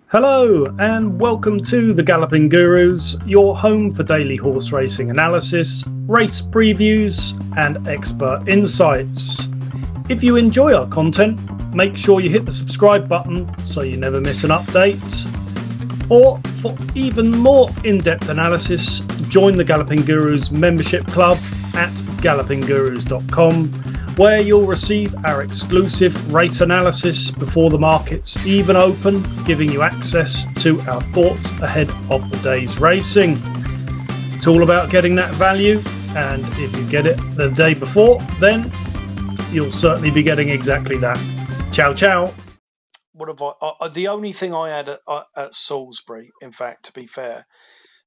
Hello, and welcome to the Galloping Gurus, your home for daily horse racing analysis, race previews, and expert insights. If you enjoy our content, make sure you hit the subscribe button so you never miss an update. Or for even more in-depth analysis, join the Galloping Gurus membership club at gallopinggurus.com, where you'll receive our exclusive race analysis before the markets even open, giving you access to our thoughts ahead of the day's racing. It's all about getting that value, and if you get it the day before, then you'll certainly be getting exactly that. Ciao, ciao. What have the only thing I had at Salisbury, in fact, to be fair,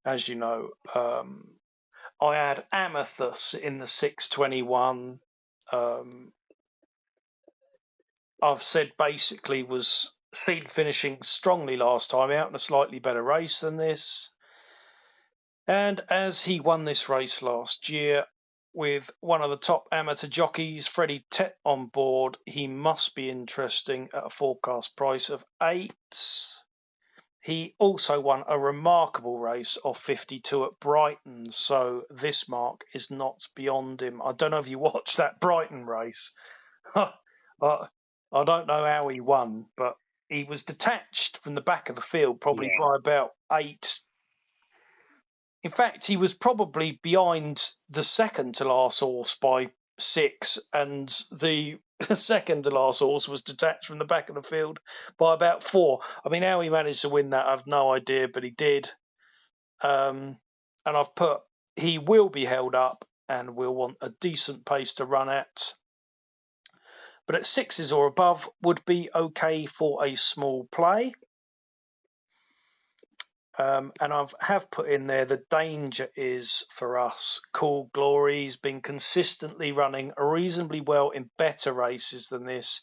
as you know, I had Amethyst in the 621. I've said basically was seen finishing strongly last time out in a slightly better race than this. And as he won this race last year with one of the top amateur jockeys, Freddie Tett, on board, he must be interesting at a forecast price of 8. He also won a remarkable race of 52 at Brighton, so this mark is not beyond him. I don't know if you watched that Brighton race. I don't know how he won, but he was detached from the back of the field probably by about 8. In fact, he was probably behind the second to last horse by 6, and the second to last horse was detached from the back of the field by about 4. I mean, how he managed to win that, I've no idea, but he did. And I've put he will be held up and will want a decent pace to run at. But at 6s or above would be okay for a small play. And I have put in there the danger is for us. Cool Glory's been consistently running reasonably well in better races than this.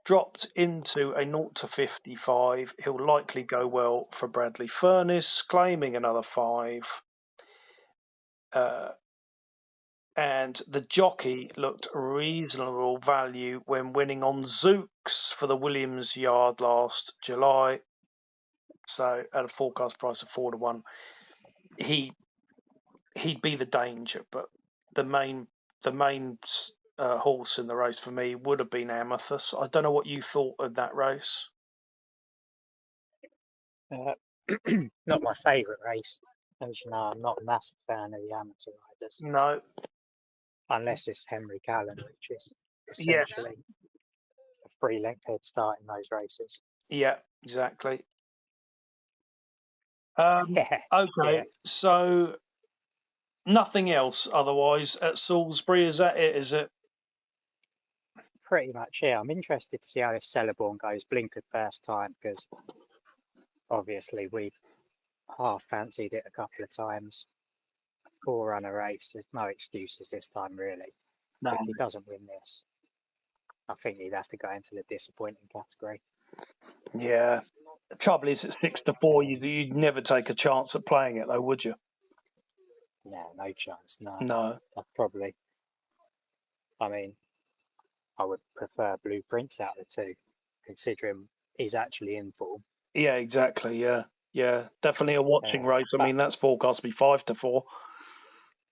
Dropped into a 0 to 55. He'll likely go well for Bradley Furness, claiming another 5. And the jockey looked reasonable value when winning on Zooks for the Williams Yard last July. So at a forecast price of 4 to 1, he'd be the danger. But the main horse in the race for me would have been Amethyst. I don't know what you thought of that race. Not my favourite race. As you know, I'm not a massive fan of the amateur riders. No. Unless it's Henry Callan, which is essentially a 3-length head start in those races. Yeah, exactly. Okay, so nothing else otherwise at Salisbury. Is that it? Is it? Pretty much, yeah. I'm interested to see how this Cellarborn goes. Blinkered first time because obviously we've half fancied it a couple of times. 4-runner race. There's no excuses this time, really. No. If he doesn't win this, I think he'd have to go into the disappointing category. Yeah. The trouble is, at 6 to 4, you'd never take a chance at playing it, though, would you? No chance. No. I'd probably. I mean, I would prefer Blueprints out of the two, considering he's actually in form. Yeah, exactly. Yeah. Definitely a watching race. I mean, that's forecast to be 5 to 4.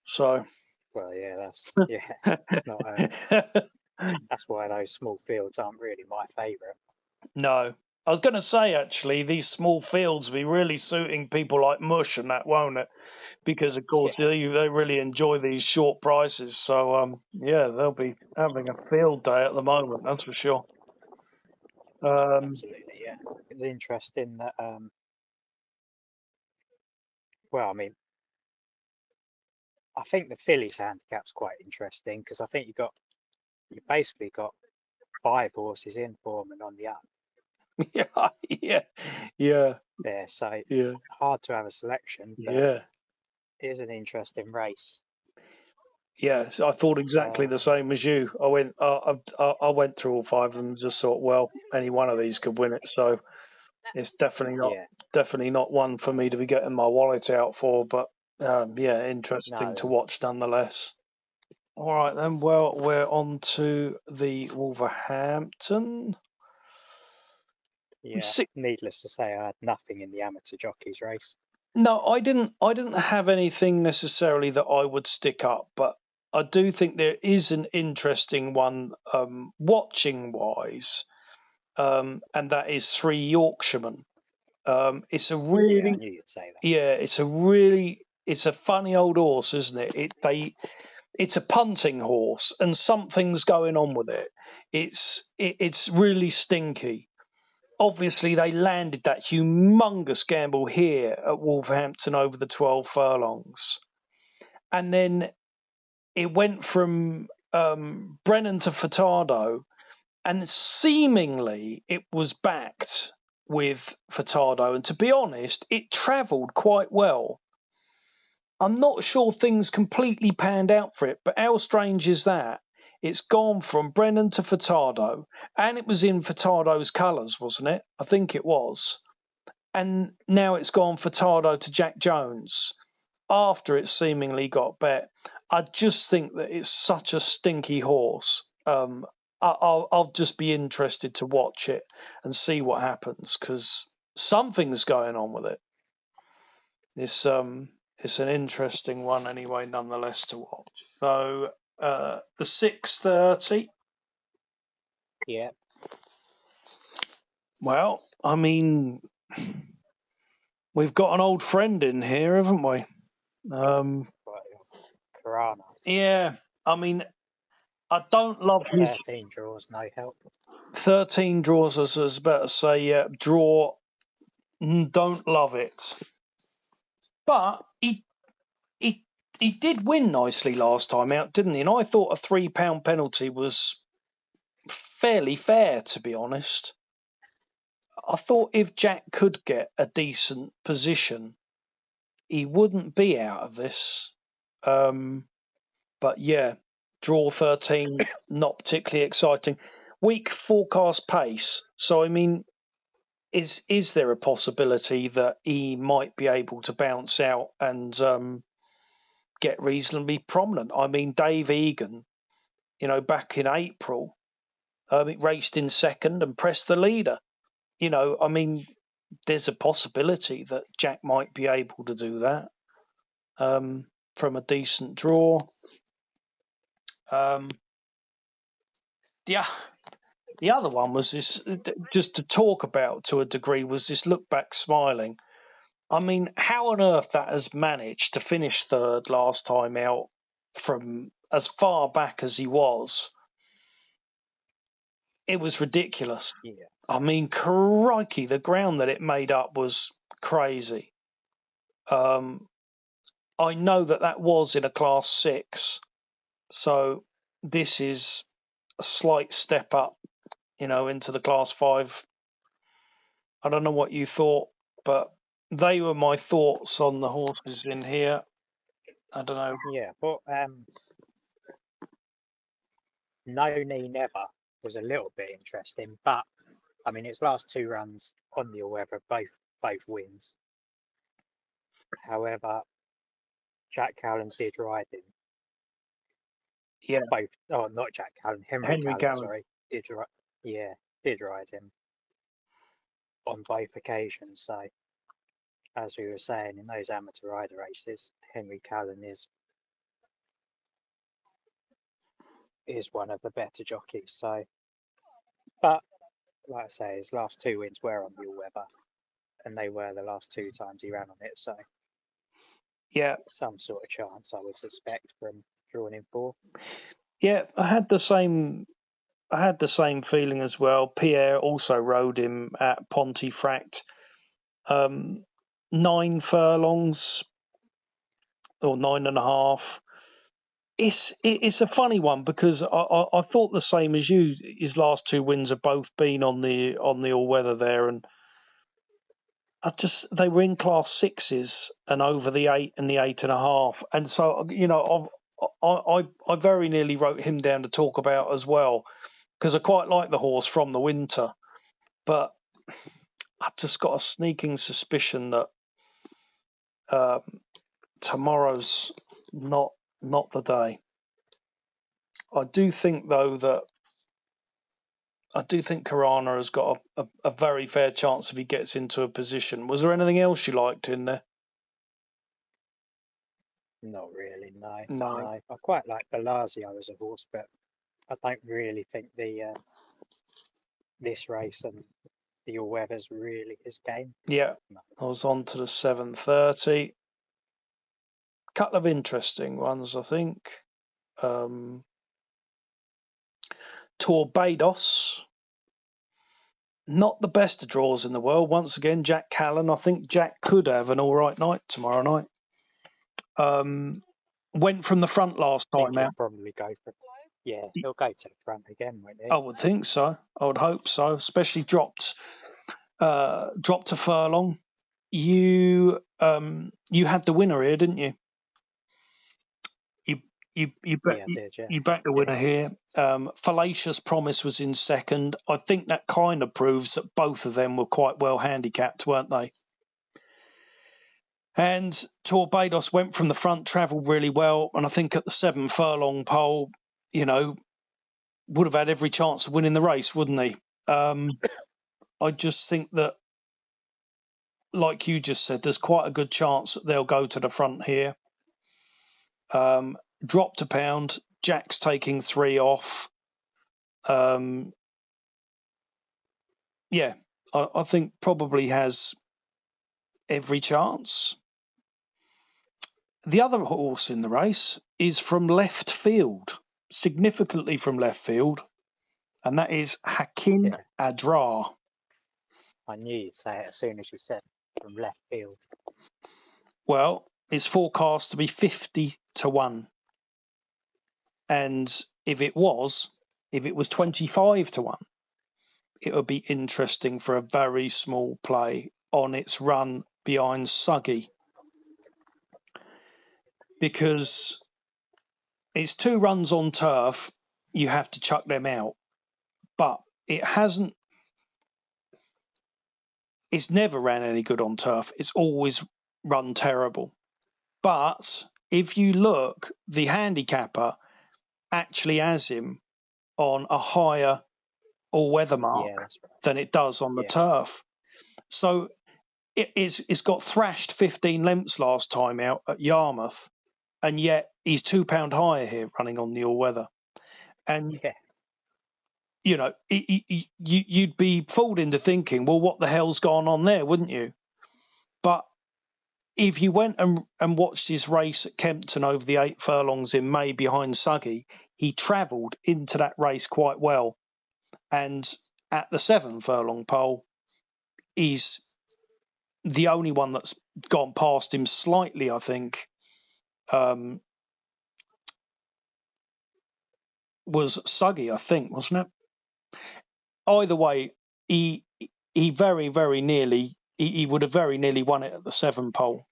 So. Well, yeah, it's not. That's why those small fields aren't really my favourite. No. I was going to say, actually, these small fields will be really suiting people like Mush and that, won't it? Because, of course, they really enjoy these short prices. So, they'll be having a field day at the moment, that's for sure. Absolutely, yeah. It's interesting that, well, I mean, I think the fillies handicap's quite interesting because I think you basically got 5 horses in form and on the up. Yeah. So hard to have a selection. But it is an interesting race. Yeah, so I thought exactly the same as you. I went through all 5 of them and just thought, well, any one of these could win it. So it's definitely not one for me to be getting my wallet out for. But interesting to watch nonetheless. All right then. Well, we're on to the Wolverhampton. Yeah, needless to say, I had nothing in the amateur jockeys race. No, I didn't have anything necessarily that I would stick up, but I do think there is an interesting one watching wise, and that is 3 Yorkshiremen. It's a Yeah, I really knew you'd say that. it's a funny old horse, isn't it? It's a punting horse, and something's going on with it. It's really stinky. Obviously, they landed that humongous gamble here at Wolverhampton over the 12 furlongs, and then it went from Brennan to Furtado, and seemingly it was backed with Furtado. And to be honest, it travelled quite well. I'm not sure things completely panned out for it, but how strange is that? It's gone from Brennan to Furtado, and it was in Furtado's colours, wasn't it? I think it was. And now it's gone Furtado to Jack Jones after it seemingly got bet. I just think that it's such a stinky horse. I'll just be interested to watch it and see what happens, because something's going on with it. It's an interesting one anyway, nonetheless, to watch. So the 6:30. Yeah. Well, I mean, we've got an old friend in here, haven't we? Karana. Yeah, I mean, I don't love his 13 draws, no help. 13 draws. As I was about to say, draw. Don't love it, but he did win nicely last time out, didn't he? And I thought a £3 penalty was fairly fair, to be honest. I thought if Jack could get a decent position, he wouldn't be out of this. But yeah, draw 13, not particularly exciting. Weak forecast pace. So I mean, is there a possibility that he might be able to bounce out and get reasonably prominent? I mean, Dave Egan, back in April, it raced in second and pressed the leader. I mean, there's a possibility that Jack might be able to do that from a decent draw. Yeah. The other one was this, just to talk about to a degree, was this Look Back Smiling. I mean, how on earth that has managed to finish third last time out from as far back as he was, it was ridiculous. Yeah. I mean, crikey, the ground that it made up was crazy. I know that was in a Class 6, so this is a slight step up, into the Class 5. I don't know what you thought, but they were my thoughts on the horses in here. I don't know. Yeah, but No Knee Never was a little bit interesting, but I mean, its last 2 runs on the all-weather, both wins. However, Jack Callan did ride him. Yeah. Not Jack Callan, Henry Callan, sorry. Did ride him on both occasions. So, as we were saying, in those amateur rider races, Henry Callan is one of the better jockeys. So, but like I say, his last 2 wins were on the all-weather, and they were the last 2 times he ran on it. So, yeah, some sort of chance I would suspect from drawing in 4. Yeah, I had the same feeling as well. Pierre also rode him at Pontefract, 9 furlongs or 9.5. It's a funny one, because I thought the same as you. His last 2 wins have both been on the all weather there, and they were in Class 6s and over the 8 and the 8.5, and so I very nearly wrote him down to talk about as well, because I quite like the horse from the winter, but I've just got a sneaking suspicion that tomorrow's not the day. I do think, though, that I do think Karana has got a very fair chance if he gets into a position. Was there anything else you liked in there? Not really, no. No. I quite like Belasio as a horse, but I don't really think this race and the all-weather's really his game. Yeah, No. I was on to the 7:30. Couple of interesting ones, I think. Torbados, not the best of draws in the world. Once again, Jack Callan. I think Jack could have an all right night tomorrow night. Went from the front last I think time he'll out. probably go for, yeah, he'll go to the front again, won't he? I would think so. I would hope so. Especially dropped a furlong. You had the winner here, didn't you? You Yeah, I did, yeah. you backed the winner here. Fallacious Promise was in second. I think that kind of proves that both of them were quite well handicapped, weren't they? And Torbados went from the front, travelled really well, and I think at the 7 furlong pole, would have had every chance of winning the race, wouldn't he? I just think that, like you just said, there's quite a good chance that they'll go to the front here. Dropped a pound. Jack's taking 3 off. Yeah, I think probably has every chance. The other horse in the race is from left field, significantly from left field, and that is Hakim Adrar. I knew you'd say it as soon as you said from left field. Well, it's forecast to be 50 to 1. And if it was 25 to 1, it would be interesting for a very small play on its run behind Suggy. Because it's 2 runs on turf, you have to chuck them out. But it's never ran any good on turf. It's always run terrible. But if you look, the handicapper actually has him on a higher all-weather mark than it does on the turf. So it's got thrashed 15 lengths last time out at Yarmouth, and yet he's £2 higher here running on the all-weather. And, you'd be fooled into thinking, well, what the hell's gone on there, wouldn't you? But if you went and watched his race at Kempton over the 8 furlongs in May behind Suggy, he travelled into that race quite well. And at the 7 furlong pole, he's the only one that's gone past him slightly, I think, was Suggy, I think, wasn't it? Either way, he very, very nearly, he would have very nearly won it at the 7 pole.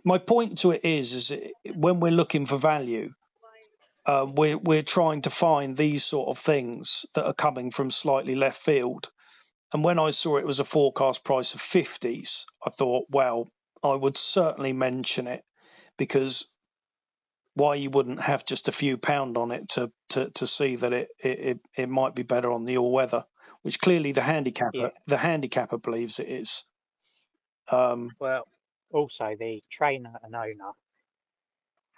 My point to it is when we're looking for value, we're trying to find these sort of things that are coming from slightly left field. And when I saw it was a forecast price of 50s, I thought, well, I would certainly mention it, because why you wouldn't have just a few pound on it to see that it might be better on the all-weather, which clearly the handicapper believes it is. Well, also the trainer and owner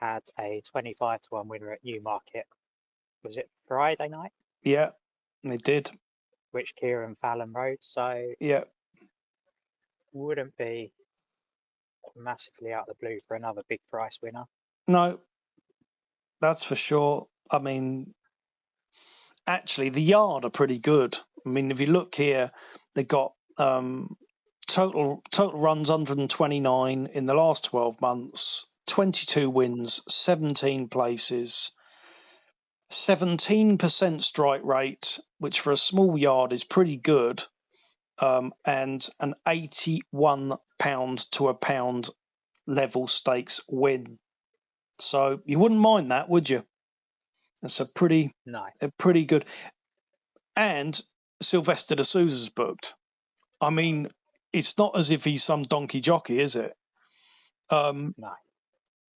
had a 25 to 1 winner at Newmarket. Was it Friday night? Yeah, they did. Which Kieran Fallon rode, so wouldn't be massively out of the blue for another big price winner. No, that's for sure. I mean, actually, the Yard are pretty good. I mean, if you look here, they got total runs 129 in the last 12 months, 22 wins, 17 places, 17% strike rate, which for a small yard is pretty good, and an £81 to a pound level stakes win. So you wouldn't mind that, would you? That's a pretty good. And Sylvester de Souza's booked. I mean, it's not as if he's some donkey jockey, is it? No.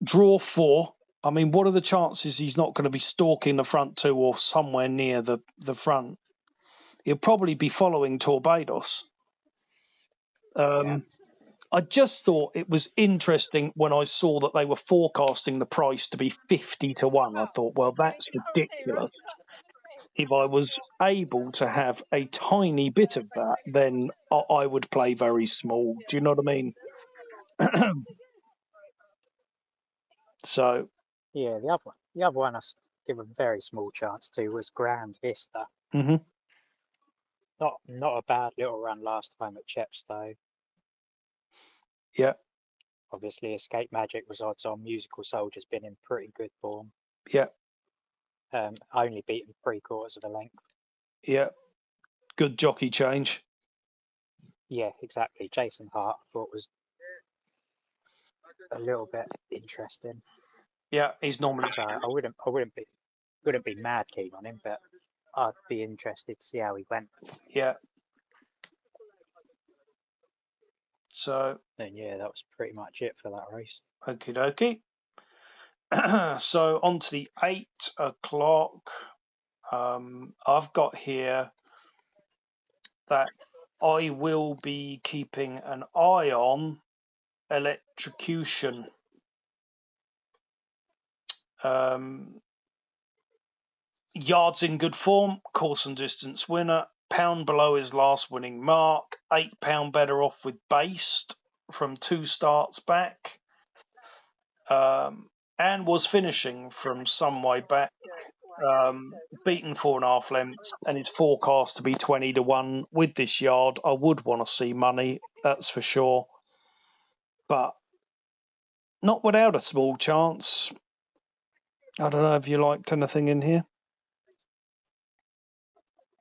Draw 4. I mean, what are the chances he's not going to be stalking the front 2 or somewhere near the front? he'll probably be following Torbados. I just thought it was interesting when I saw that they were forecasting the price to be 50 to 1. I thought, well, that's ridiculous. If I was able to have a tiny bit of that, then I would play very small. Do you know what I mean? So, Yeah, the other one I give a very small chance to was Grand Vista. mhm. Not a bad little run last time at Chepstow. Yeah, Obviously, Escape Magic was odds on. Musical Soldier's been in pretty good form. yeah, Only beaten 3/4 of a length. yeah. Good jockey change. Yeah, exactly. Jason Hart, I thought, was a little bit interesting. Yeah, he's normally. So I wouldn't be mad keen on him, but I'd be interested to see how he went. Yeah. So. And yeah, that was pretty much it for that race. Okie dokie. So on to the 8 o'clock. I've got here that I will be keeping an eye on Electrocution. Yards in good form, course and distance winner, pound below his last winning mark, £8 better off with Based from 2 starts back, and was finishing from some way back, beaten 4.5 lengths, and it's forecast to be 20 to 1 with this yard. I would want to see money, that's for sure, but not without a small chance. I don't know if you liked anything in here.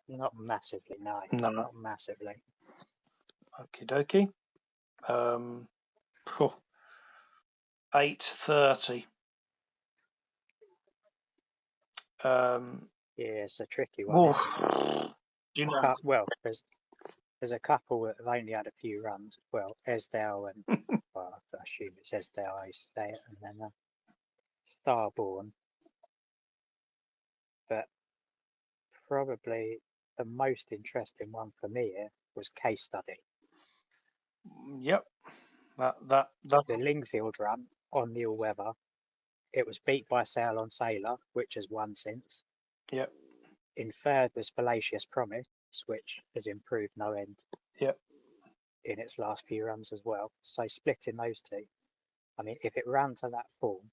Not massively, no. Not massively. Okie dokie. 8:30. Yeah, it's a tricky one. You know. Well, there's a couple that have only had a few runs. Well, Esdale and well, I assume it's Esdale, I say it, and then Starborn. But probably the most interesting one for me here was Case Study. Yep. The Lingfield run on the all-weather. It was beat by Sail on Sailor, which has won since. Yep. In third was Fallacious Promise, which has improved no end. Yep. In its last few runs as well. So splitting those two, I mean, if it ran to that form,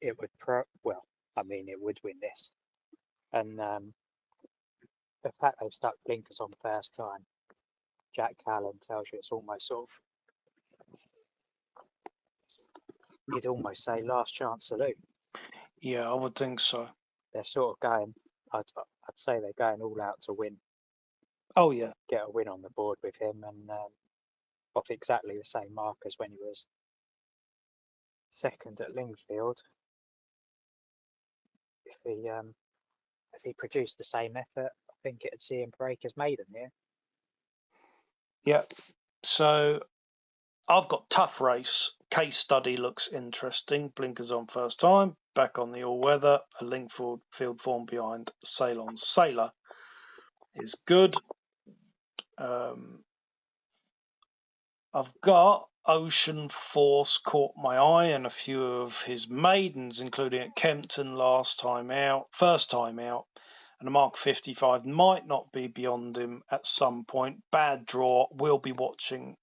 it would it would win this. And the fact they've stuck blinkers on first time, Jack Callan tells you it's almost sort of, you'd almost say last chance saloon. Yeah, I would think so. They're sort of going, I'd say they're going all out to win. Oh, yeah. Get a win on the board with him, and off exactly the same mark as when he was second at Lingfield. If he produced the same effort, I think it'd see him break his maiden here. Yeah. So I've got Tough Race. Case Study looks interesting. Blinkers on first time. Back on the all-weather. A Lingfield field form behind Sail on Sailor is good. I've got Ocean Force caught my eye, and a few of his maidens, including at Kempton first time out, and a mark 55 might not be beyond him at some point. Bad draw. We'll be watching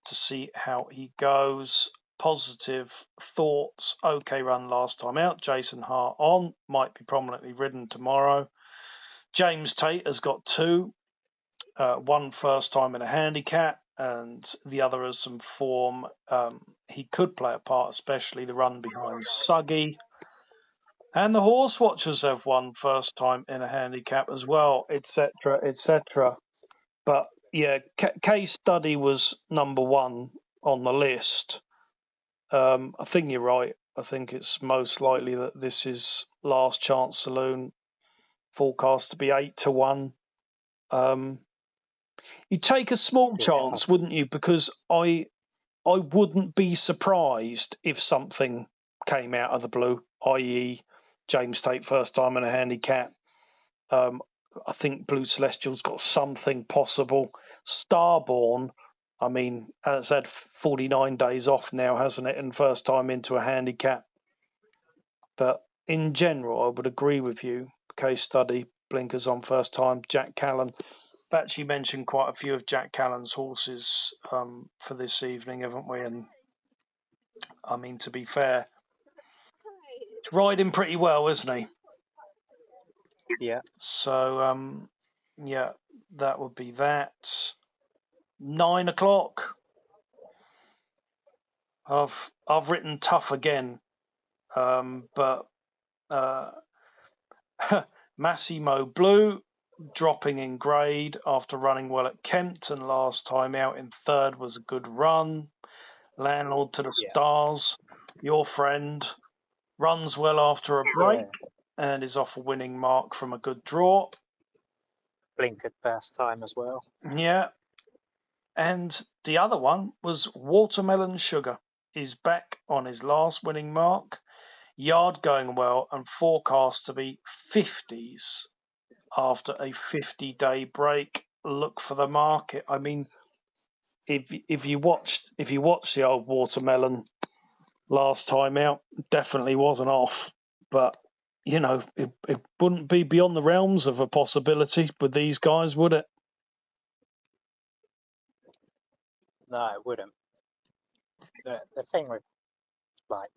to see how he goes. Positive thoughts. Okay run last time out. Jason Hart on. Might be prominently ridden tomorrow. James Tate has got 2. One first time in a handicap, and the other has some form. He could play a part, especially the run behind Suggy. And the Horse Watchers have won first time in a handicap as well, etc., etc. But yeah, Case Study was number 1 on the list. I think you're right. I think it's most likely that this is Last Chance Saloon, forecast to be 8 to 1. You'd take a small chance, wouldn't you? Because I wouldn't be surprised if something came out of the blue, i.e. James Tate first time in a handicap. I think Blue Celestial's got something possible. Starborn, I mean, has had 49 days off now, hasn't it? And first time into a handicap. But in general, I would agree with you. Case study, blinkers on first time. Jack Callan. I've actually mentioned quite a few of Jack Callan's horses for this evening, haven't we? And I mean, to be fair, he's riding pretty well, isn't he? Yeah. So, yeah, that would be that. 9 o'clock. I've written tough again, but Massimo Blue dropping in grade after running well at Kempton last time out in third was a good run. Landlord to the Stars, your friend, runs well after a break and is off a winning mark from a good draw. Blinkered first time as well. Yeah. And the other one was Watermelon Sugar. He's back on his last winning mark. Yard going well and forecast to be 50s after a 50-day break. Look for the market. I mean, if you watched the old Watermelon last time out, definitely wasn't off. But you know, it wouldn't be beyond the realms of a possibility with these guys, would it? No, it wouldn't. The thing with like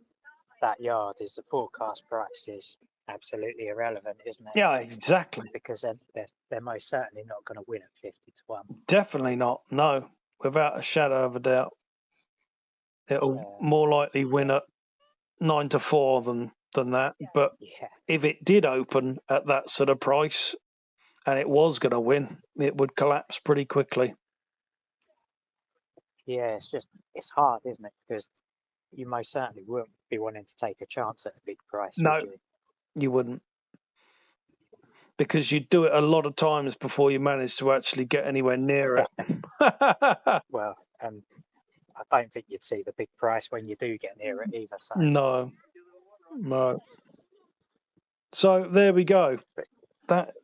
that yard is the forecast price is absolutely irrelevant, isn't it? Yeah, exactly. Because they're most certainly not going to win at 50 to 1. Definitely not. No, without a shadow of a doubt. It'll more likely win at 9 to 4 than that. But if it did open at that sort of price and it was going to win, it would collapse pretty quickly. Yeah, it's hard, isn't it? Because you most certainly wouldn't be wanting to take a chance at a big price, No, would you? You wouldn't. Because you'd do it a lot of times before you manage to actually get anywhere near it. Well, I don't think you'd see the big price when you do get near it either. So. No. So there we go. That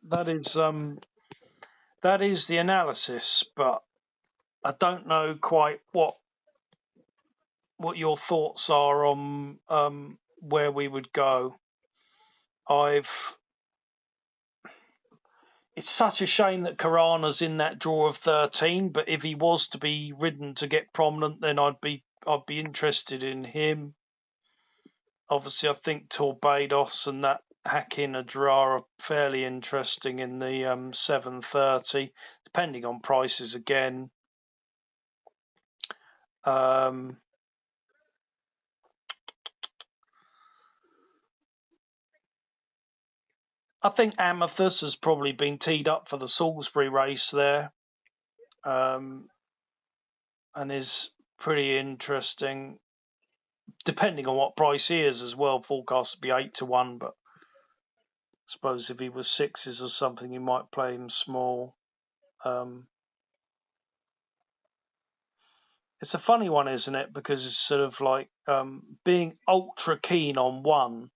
is the analysis, but I don't know quite what your thoughts are on where we would go. It's such a shame that Karana's in that draw of 13, but if he was to be ridden to get prominent, then I'd be interested in him. Obviously, I think Torbados and that Hakin Adra are fairly interesting in the 7:30, depending on prices again. I think Amethyst has probably been teed up for the Salisbury race there, and is pretty interesting, depending on what price he is as well. Forecast to be 8 to 1, but I suppose if he was 6s or something, you might play him small. It's a funny one, isn't it? Because it's sort of like being ultra keen on one.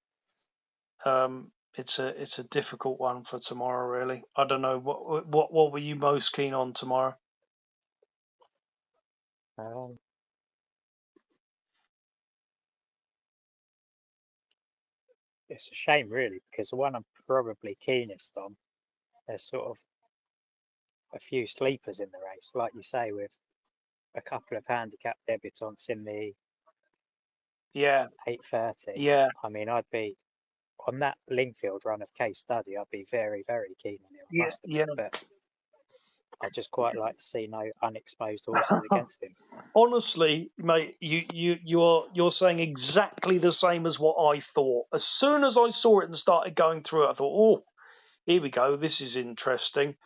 It's a difficult one for tomorrow, really. I don't know what were you most keen on tomorrow? It's a shame, really, because the one I'm probably keenest on, there's sort of a few sleepers in the race, like you say, with a couple of handicap debutants in the 8:30. Yeah. I mean, I'd be on that Lingfield run of Case Study. I'd be very, very keen on him. Yeah. But I just quite like to see no unexposed horses against him. Honestly, mate, you're saying exactly the same as what I thought. As soon as I saw it and started going through it, I thought, oh, here we go. This is interesting.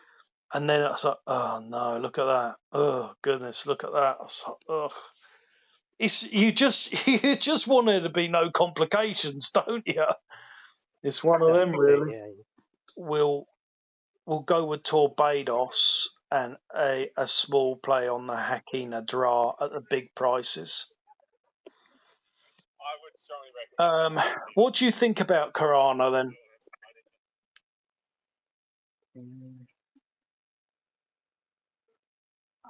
And then I was like, oh no, look at that. Oh goodness, look at that. I was like, ugh. You just want there to be no complications, don't you? It's one of them, really. Yeah. We'll go with Torbados and a small play on the Hakin Adra at the big prices. I would strongly recommend. What do you think about Karana then? Mm,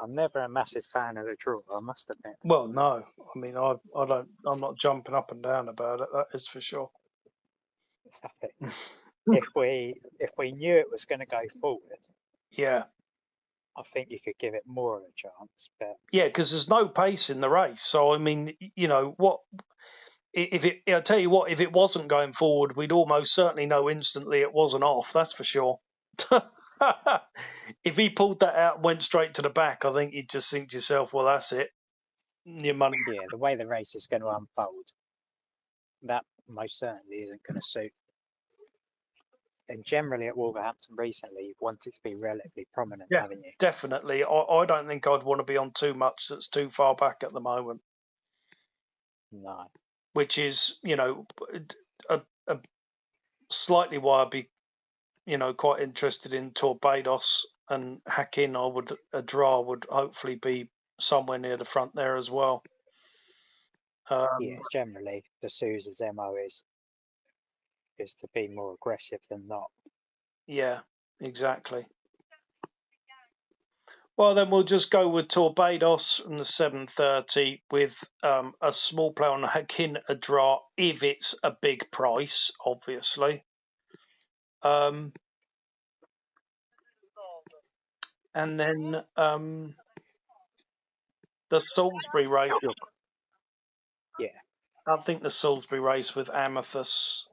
I'm never a massive fan of the draw, I must admit. Well, no, I mean, I'm not jumping up and down about it. That is for sure. If we knew it was going to go forward, Yeah, I think you could give it more of a chance. But yeah, because there's no pace in the race. So I mean, you know what? I'll tell you what, if it wasn't going forward, we'd almost certainly know instantly it wasn't off. That's for sure. If he pulled that out and went straight to the back, I think you'd just think to yourself, well, that's it. Your money. yeah, the way the race is going to unfold, that most certainly isn't going to suit. And generally at Wolverhampton recently, you've wanted to be relatively prominent, Yeah, haven't you? definitely. I don't think I'd want to be on too much that's too far back at the moment, No. which is, you know, a slightly why I'd be, you know, quite interested in Torbados and Hakin. A draw would hopefully be somewhere near the front there as well. Yeah, generally the Sousa's MO is to be more aggressive than not. Yeah, exactly. Well, then we'll just go with Torbados and the 7:30 with a small play on Hakin, a draw if it's a big price, obviously. And then the Salisbury race. Yeah. I think the Salisbury race with Amethyst.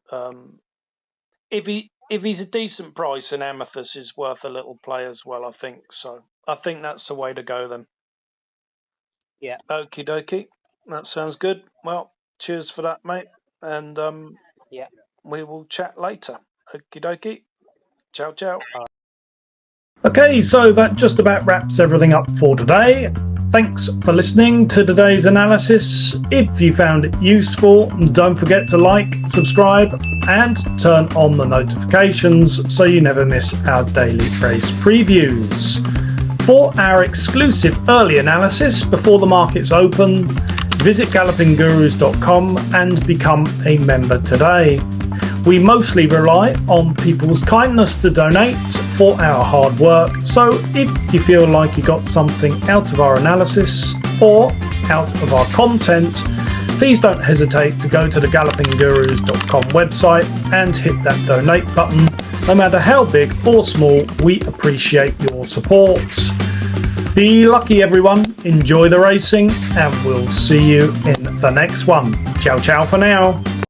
If he's a decent price, and Amethyst is worth a little play as well, I think. So I think that's the way to go then. Yeah. Okie dokie. That sounds good. Well, cheers for that, mate. And yeah, we will chat later. Okie dokie. Ciao, ciao. Okay, so that just about wraps everything up for today. Thanks for listening to today's analysis. If you found it useful, don't forget to like, subscribe, and turn on the notifications so you never miss our daily race previews. For our exclusive early analysis before the markets open, visit gallopinggurus.com and become a member today. We mostly rely on people's kindness to donate for our hard work, so if you feel like you got something out of our analysis or out of our content, please don't hesitate to go to the gallopinggurus.com website and hit that donate button. No matter how big or small, we appreciate your support. Be lucky, everyone. Enjoy the racing, and we'll see you in the next one. Ciao, ciao for now.